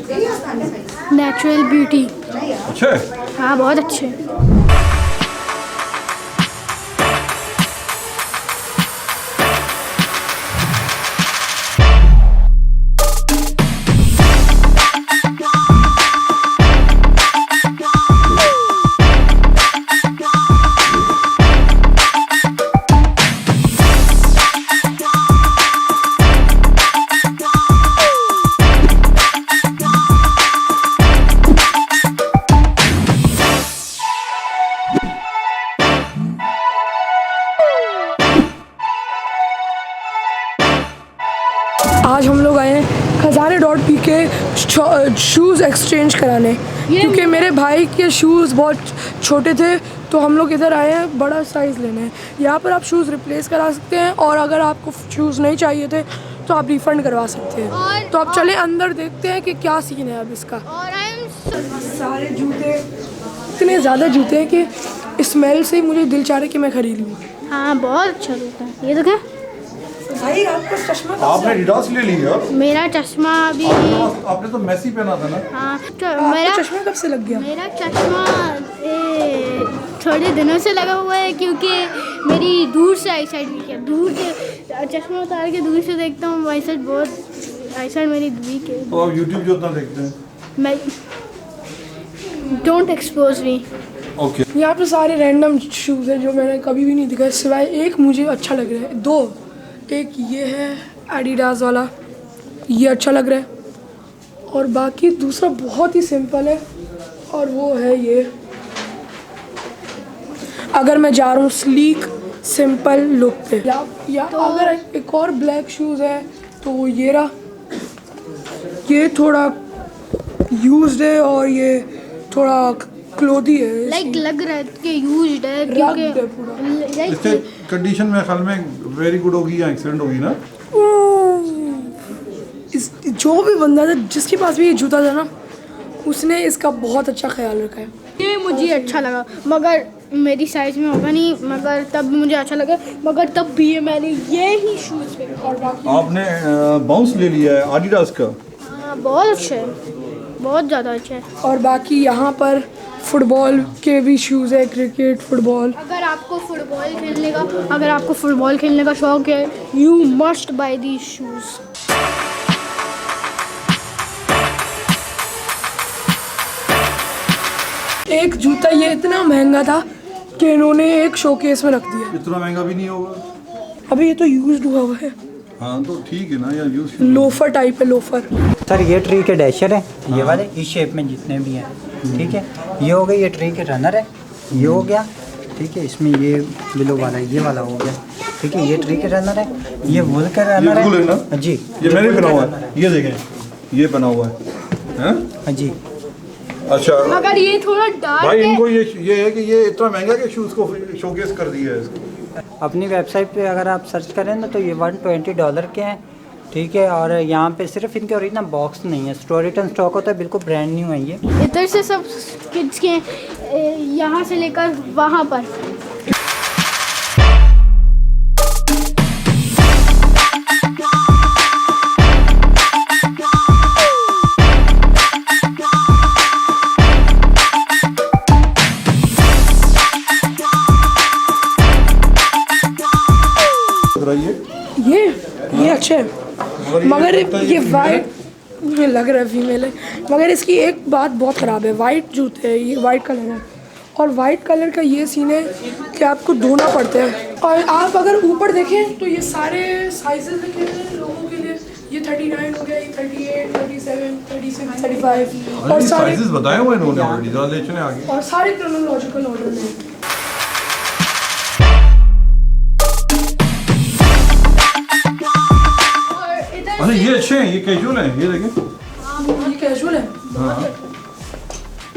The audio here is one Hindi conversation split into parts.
Natural beauty. अच्छा है? हाँ बहुत अच्छे। आज हम लोग आए हैं खजाने डॉट पी के शूज़ एक्सचेंज कराने, क्योंकि मेरे भाई के शूज़ बहुत छोटे थे तो हम लोग इधर आए हैं बड़ा साइज़ लेने। यहाँ पर आप शूज़ रिप्लेस करा सकते हैं और अगर आपको शूज़ नहीं चाहिए थे तो आप रिफ़ंड करवा सकते हैं। तो आप चले अंदर देखते हैं कि क्या सीन है अब इसका। सारे जूते, इतने ज़्यादा जूते हैं कि स्मेल से मुझे दिल चाह रहा है कि मैं ख़रीद लूँ। हाँ बहुत अच्छा जूता है। ये देखें भाई आपका चश्मा आपने एडिडास ले लिया? मेरा चश्मा अभी आपने तो मेसी पहना था ना? हाँ मेरा चश्मा कब से लग गया? मेरा चश्मा थोड़े दिनों से लगा हुआ है, क्योंकि मेरी दूर से आई साइड वीक है। दूर से चश्मा उतार के दूर से देखता हूँ, आई साइड बहुत आई साइड मेरी वीक है। तो आप यूट्यूब जो उतना देखते हैं? मैं डोंट एक्सपोज मी। ओके। यहाँ पे सारे रैंडम शूज़ हैं जो मैंने कभी भी नहीं दिखाए, सिवाय एक मुझे अच्छा लग रहा है। दो, एक ये है एडिडास वाला, ये अच्छा लग रहा है, और बाकी दूसरा बहुत ही सिंपल है और वो है ये। अगर मैं जा रहा हूँ स्लीक सिंपल लुक पे, या तो अगर एक और ब्लैक शूज़ है तो वो ये रहा। ये थोड़ा यूज्ड है और ये थोड़ा क्लोथी है, लाइक लग रहा है कि यूज्ड है, क्योंकि इससे कंडीशन में ख्याल में वेरी गुड होगी या एक्सीलेंट होगी ना? इस जो भी बंदा था जिसके पास भी ये जूता था ना, उसने इसका बहुत अच्छा ख्याल रखा है। ये मुझे अच्छा लगा, मगर मेरी साइज में होगा नहीं, मगर तब भी मुझे अच्छा लगा, मगर तब भी मैंने ये ही शूज़ पे। और बाकी आपने बाउंस ले लिया है एडिडास का? हाँ बहुत अच्छा है, बहुत ज़्यादा अच्छा है। और बाकी यहाँ पर फुटबॉल के भी शूज़ है, क्रिकेट, फुटबॉल। अगर आपको फुटबॉल खेलने का शौक है, you must buy these shoes. एक जूता ये इतना महंगा था कि इन्होंने एक शोकेस में रख दिया। इतना महंगा भी नहीं होगा। अभी ये तो यूज्ड हुआ हुआ है। हाँ तो ठीक है ना यार, यूज लोफर टाइप है, लोफर। सर ये ट्री के डैशर है, ये वाले इस शेप में जितने भी हैं, ठीक है। ये हो गए, ये ट्री के रनर है, ये हो गया, ठीक है। इसमें ये बिलो वाला है, ये वाला हो गया, ठीक है। ये ट्री के रनर है, ये वुल का रनर है जी। ये मैंने बना हुआ है, ये देखें, ये बना हुआ है हाँ जी। अच्छा, मगर ये थोड़ा डार्क भाई है। इनको ये है कि ये इतना महंगा कि शूज़ को शोकेस कर दिया है इसको। अपनी वेबसाइट पे अगर आप सर्च करें ना तो ये $120 के हैं, ठीक है। और यहाँ पे सिर्फ इनके ओरिजिनल बॉक्स नहीं है, स्टोर रिटर्न स्टॉक होता है, बिल्कुल ब्रांड न्यू है ये। इधर से सब किड्स के यहाँ से लेकर वहाँ पर। ये अच्छे है, मगर ये वाइट मुझे लग रहा है फीमेल है, मगर इसकी एक बात बहुत ख़राब है। वाइट जूते है, ये वाइट कलर है, और वाइट कलर का ये सीन है कि आपको धोना पड़ता है। और आप अगर ऊपर देखें तो ये सारे साइजेस लिखे हैं लोगों के लिए। ये 39 हो गया, ये 38, 37, 36, 35 और सारे साइजेस बताए हुए इन्होंने ऑलरेडी, ज़रा ले चलें आगे। और सारे क्रोनोलॉजिकल ऑर्डर में। अरे ये अच्छे हैं, ये कैजुअल हैं, ये देखें। ये कैजुअल है, हाँ।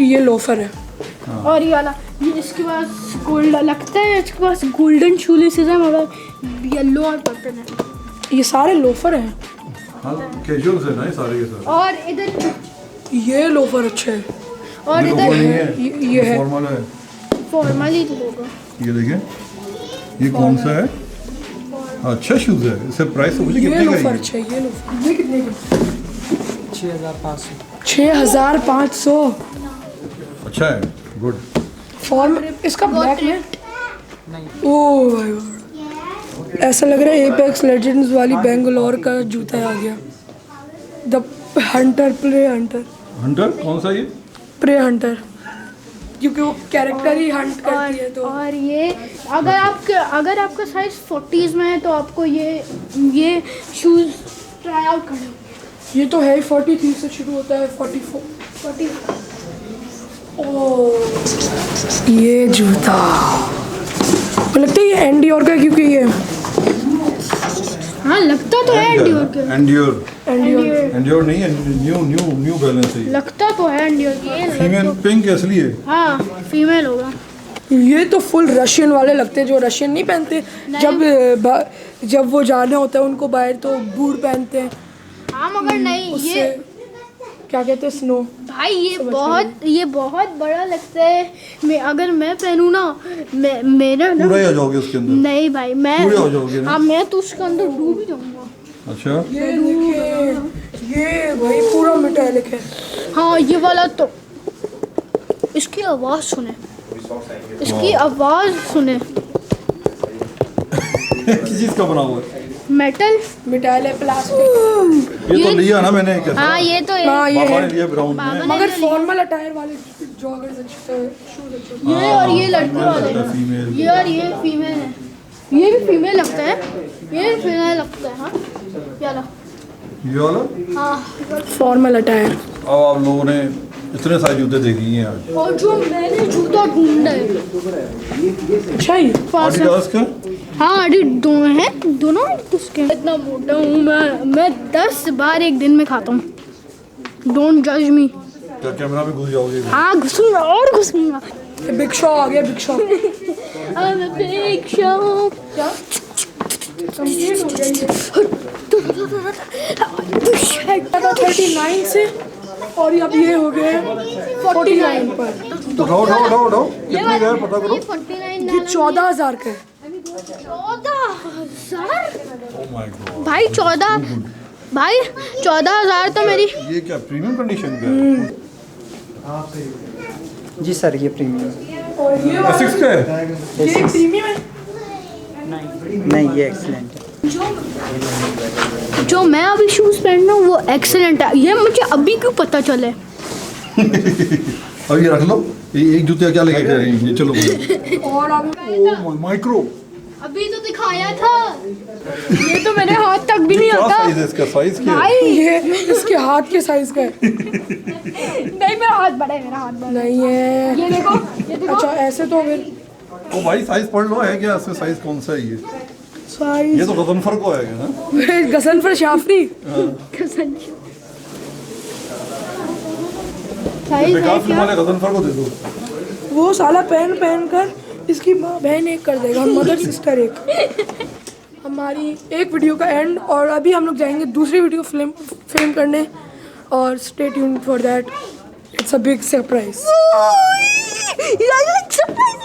ये लोफर है। और ये वाला, ये इसके पास गोल्ड लगता है, इसके पास गोल्डन शू लेसेस है, मगर येलो और पर्पल है। ये सारे लोफर हैं। हाँ कैजुअल से ना ये सारे के सारे। और इधर ये लोफर अच्छे है, और ये इधर ये है फॉर्मल है। फॉर्मल ही होगा। ये देखें, ये कौन सा है? अच्छा शूज़ है। इससे प्राइस तो मुझे ये कितने का लोफर है? अच्छा है, ये लोफर ये कितने का? 6500। 6500 अच्छा है, गुड। फॉर्म इसका ब्लैक में ओह माय गॉड, ऐसा लग रहा है एपेक्स लेजेंड्स वाली बेंगलोर का जूता आ गया। The hunter, prey hunter, hunter कौन सा ये? प्रे हंटर, क्योंकि वो कैरेक्टर ही हंट करती है। तो और ये अगर आपका साइज 40s में है तो आपको ये शूज़ ट्राई आउट करना। ये तो है ही 43 से शुरू होता है 44 40। ओह ये जूता तो लगता है ये एंडियोर का है, क्योंकि ये हाँ लगता तो है एंडियोर का। एंड्योर, एंडियोर एंड्योर नहीं है, न्यू बैलेंस है। लगता तो है एंडियोर की। फीमेल पिंक असली है। हाँ फीमेल होगा। ये तो फुल रशियन वाले लगते हैं, जो रशियन नहीं पहनते जब वो जाना होता है उनको बाहर तो बूट पहनते हैं। हाँ मगर नहीं उससे ये क्या कहते हैं, स्नो। भाई ये बहुत बड़ा लगता है। अगर मैं पहनूँ ना मेरा ना पूरा ही आ जाओगे उसके अंदर। नहीं भाई पूरे हो जाओगे ना? हाँ मैं तो उसके अंदर डूब ही जाऊंगा। अच्छा, ये देखिए, ये भाई पूरा मेटालिक है। हाँ ये वाला तो इसकी आवाज़ सुने, इसकी आवाज़ सुने। किस चीज का बना हुआ है? मेटल। Metallic plastic. ये तो लिया ना मैंने कैसा? हाँ ये तो हाँ ये पापा है, ने लिया ब्राउन बाबा में। ने मगर लिया। फॉर्मल अटायर वाले जॉगर्स अच्छे हैं, शूज अच्छे हैं। ये और ये लड़के वाले लगता है फीमेल। ये और ये फीमेल है। ये भी फीमेल लगता है, ये भी फीमेल लगता है। हाँ ये वाला हाँ। Formal attire. अब आप लोगों ने इतने सारे जूते देख लिए हैं आज। और जो मैंने जूता ढूंढा है अच्छा ही एडिडास का? हाँ अरे दोनों हैं, दोनों उसके। इतना मोटा हूँ मैं 10 बार एक दिन में खाता हूँ। डोंट जज मी। क्या कैमरा में घुस जाओगे? हाँ घुसूंगा और घुसूंगा। बिग शॉ आ गया, big Shaw. I'm a big show। क्या कंप्लीट हो गया ये 39 से, और अब ये हो गए 49 पर। तो उठाओ कितने का है पता करो। 49 ये 14,000 का है। 14,000 ओह माय गॉड भाई 14,000 तो मेरी। ये क्या प्रीमियम कंडीशन का है? जी सर ये प्रीमियम और ये एसिक्स का है? ये प्रीमियम है। नहीं, ये एक्सीलेंट है। जो मैं अभी शूज़ पहन रहा हूँ वो एक्सेलेंट है। ये मुझे अभी क्यों पता चले? अब ये रख लो, ये एक जूते का क्या लेके जा रही है? ये चलो। और अब ओह माइक्रो, अभी तो दिखाया था। ये तो मेरे हाथ तक भी नहीं क्या आता। साइज है इसका? साइज क्या है? भाई ये इसके हाथ के साइज का है। नहीं मेरा हाथ बड़ा है, मेरा हाथ बड़ा नहीं है। है। ये देखो, ये देखो। अच्छा ऐसे तो फिर ओ भाई साइज पढ़ लो, है क्या इसमें साइज कौन सा है ये? साइज ये तो गजनफर को आएगा ना? गसनफर शाफरी। साइज है बेकार फिल्म क्या? वाले गजनफर को दे दो। वो साला पहन कर इसकी माँ बहन एक कर देगा, मदर सिस्टर एक। हमारी एक वीडियो का एंड, और अभी हम लोग जाएंगे दूसरी वीडियो फिल्म करने, और stay tuned for that. It's a big surprise. Surprise.